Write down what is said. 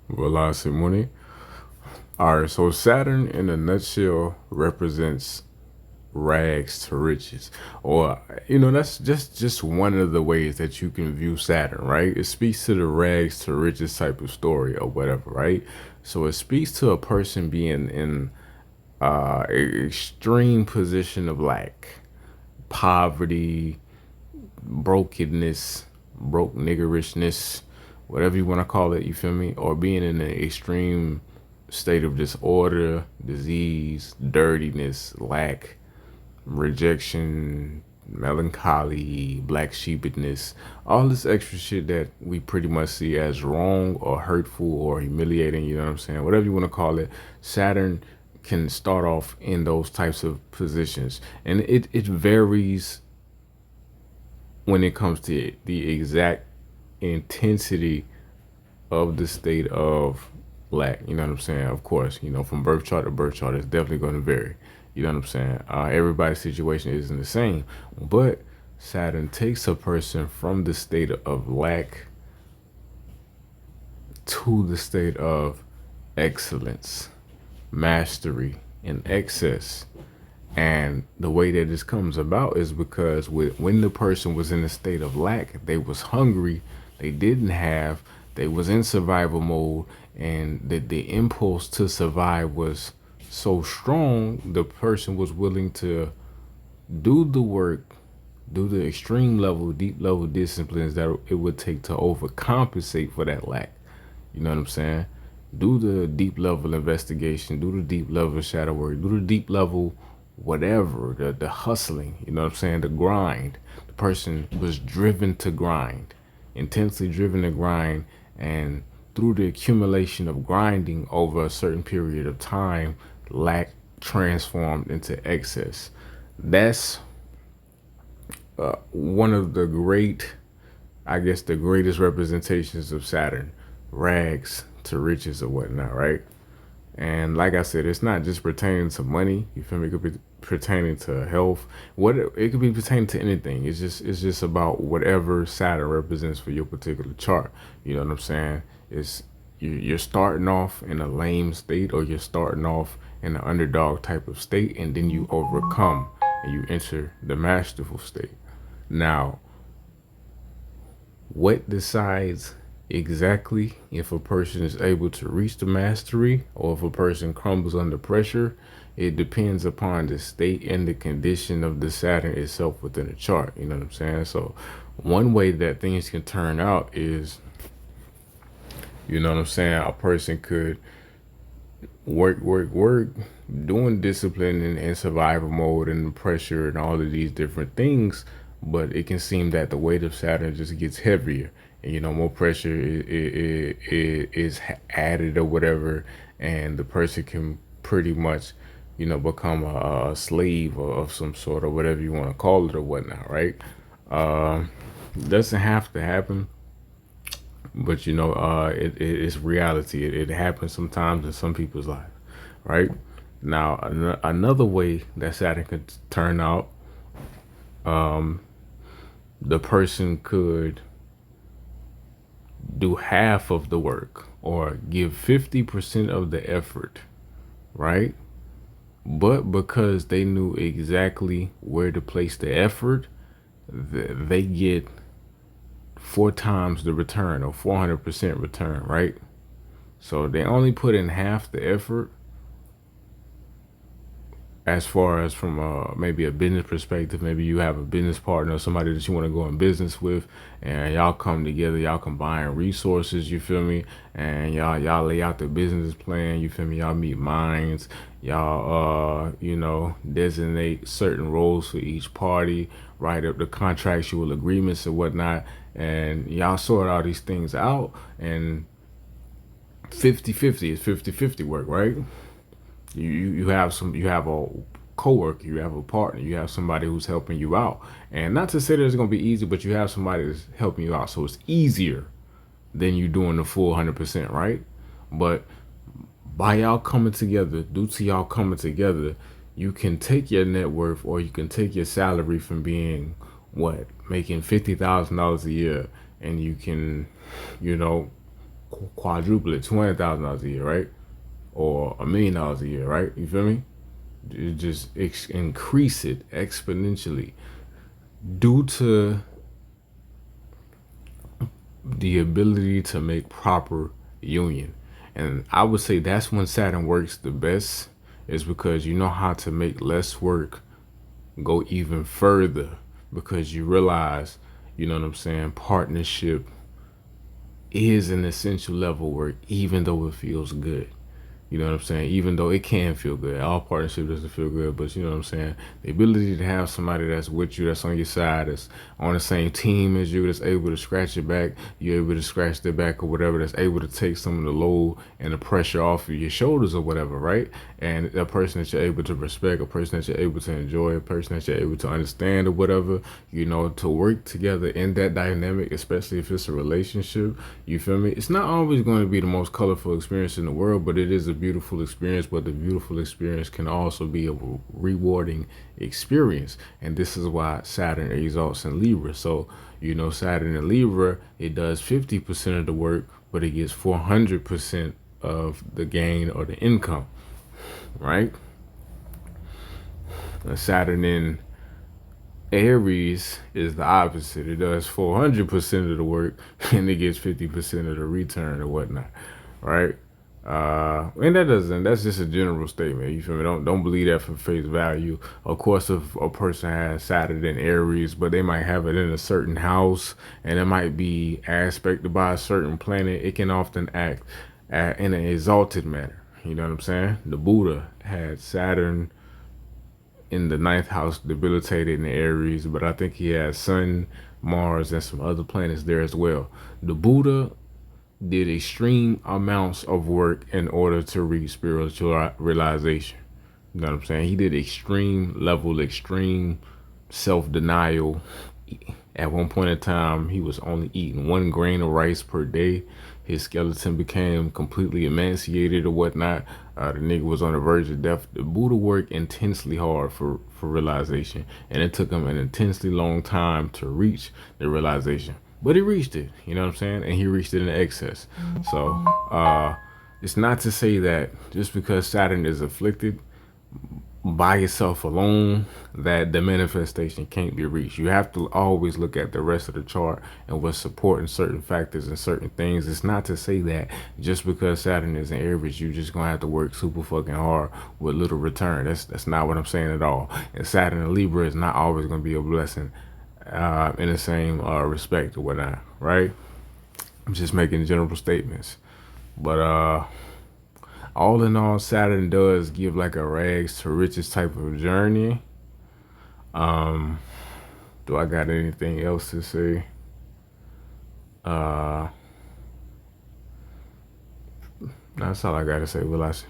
Velocity money. All right, so Saturn in a nutshell represents rags to riches, or that's just one of the ways that you can view Saturn, right? It speaks to the rags to riches type of story or whatever, right? So it speaks to a person being in extreme position of lack, poverty, brokenness, broke niggerishness, whatever you want to call it, you feel me? Or being in an extreme state of disorder, disease, dirtiness, lack, rejection, melancholy, black sheepedness, all this extra shit that we pretty much see as wrong or hurtful or humiliating, you know what I'm saying? Whatever you want to call it, Saturn can start off in those types of positions. And it varies when it comes to the exact intensity of the state of lack. You know what I'm saying? Of course, from birth chart to birth chart, it's definitely going to vary. You know what I'm saying? Everybody's situation isn't the same, but Saturn takes a person from the state of lack to the state of excellence, mastery, and excess. And the way that this comes about is because when the person was in a state of lack, they was hungry, they didn't have, they was in survival mode, and the impulse to survive was so strong, the person was willing to do the work, do the extreme level, deep level disciplines that it would take to overcompensate for that lack. You know what I'm saying? Do the deep level investigation, do the deep level shadow work, do the deep level whatever, the hustling, you know what I'm saying? The grind. The person was driven to grind, intensely driven to grind, and through the accumulation of grinding over a certain period of time, lack transformed into excess. That's one of the great, I guess, the greatest representations of Saturn, rags to riches or whatnot, right? And like I said, it's not just pertaining to money. You feel me? It could be pertaining to health. What it could be pertaining to anything. It's just about whatever Saturn represents for your particular chart. You know what I'm saying? It's you're starting off in a lame state, or you're starting off in an underdog type of state, and then you overcome and you enter the masterful state. Now, what decides exactly if a person is able to reach the mastery or if a person crumbles under pressure? It depends upon the state and the condition of the Saturn itself within the chart. You know what I'm saying? So, one way that things can turn out is, you know what I'm saying, a person could work, doing discipline and survival mode and pressure and all of these different things, but it can seem that the weight of Saturn just gets heavier, and more pressure is added or whatever, and the person can pretty much, become a slave of some sort or whatever you want to call it or whatnot, right? Doesn't have to happen, but it's reality. It happens sometimes in some people's life, right? Now, another way that Saturn could turn out, the person could do half of the work or give 50% of the effort, right? But because they knew exactly where to place the effort, they get four times the return, or 400% return, right? So they only put in half the effort, as far as from maybe a business perspective. Maybe you have a business partner or somebody that you want to go in business with, and y'all come together, y'all combine resources, you feel me? And y'all lay out the business plan, you feel me? Y'all meet minds, y'all designate certain roles for each party, write up the contractual agreements and whatnot, and y'all sort all these things out, and 50-50 is 50-50 work, right? You have a coworker, you have a partner, you have somebody who's helping you out. And not to say that it's gonna be easy, but you have somebody that's helping you out. So it's easier than you doing the full 100%, right? But by y'all coming together, due to y'all coming together, you can take your net worth, or you can take your salary from being making $50,000 a year, and you can, you know, quadruple it, $200,000 a year, right? Or $1 million a year, right? You feel me? It just increase it exponentially due to the ability to make proper union. And I would say that's when Saturn works the best, is because you know how to make less work go even further, because you realize, you know what I'm saying, partnership is an essential level work, even though it feels good. You know what I'm saying? Even though it can feel good, all partnership doesn't feel good, but you know what I'm saying? The ability to have somebody that's with you, that's on your side, that's on the same team as you, that's able to scratch your back, you're able to scratch their back or whatever, that's able to take some of the load and the pressure off of your shoulders or whatever, right? And a person that you're able to respect, a person that you're able to enjoy, a person that you're able to understand or whatever, you know, to work together in that dynamic, especially if it's a relationship, you feel me? It's not always going to be the most colorful experience in the world, but it is a beautiful experience. But the beautiful experience can also be a rewarding experience, and this is why Saturn results in Libra. So you know, Saturn in Libra, it does 50% of the work, but it gets 400% of the gain or the income, right? Saturn in Aries is the opposite. It does 400% of the work and it gets 50% of the return or whatnot, right? And that's just a general statement. You feel me? Don't believe that for face value. Of course, if a person has Saturn in Aries, but they might have it in a certain house and it might be aspected by a certain planet, it can often act in an exalted manner. You know what I'm saying? The Buddha had Saturn in the ninth house, debilitated in the Aries, but I think he has Sun, Mars, and some other planets there as well. The Buddha did extreme amounts of work in order to reach spiritual realization. You know what I'm saying? He did extreme level, extreme self denial. At one point in time, he was only eating 1 grain of rice per day. His skeleton became completely emaciated or whatnot. The nigga was on the verge of death. The Buddha worked intensely hard for realization, and it took him an intensely long time to reach the realization. But he reached it, you know what I'm saying? And he reached it in excess. So it's not to say that just because Saturn is afflicted by yourself alone that the manifestation can't be reached. You have to always look at the rest of the chart and what's supporting certain factors and certain things. It's not to say that just because Saturn is in Aries, you just gonna have to work super fucking hard with little return. That's not what I'm saying at all. And Saturn in Libra is not always gonna be a blessing in the same respect or whatnot, right? I'm just making general statements. But all in all, Saturn does give like a rags to riches type of journey. Do I got anything else to say? That's all I gotta say. Will I say?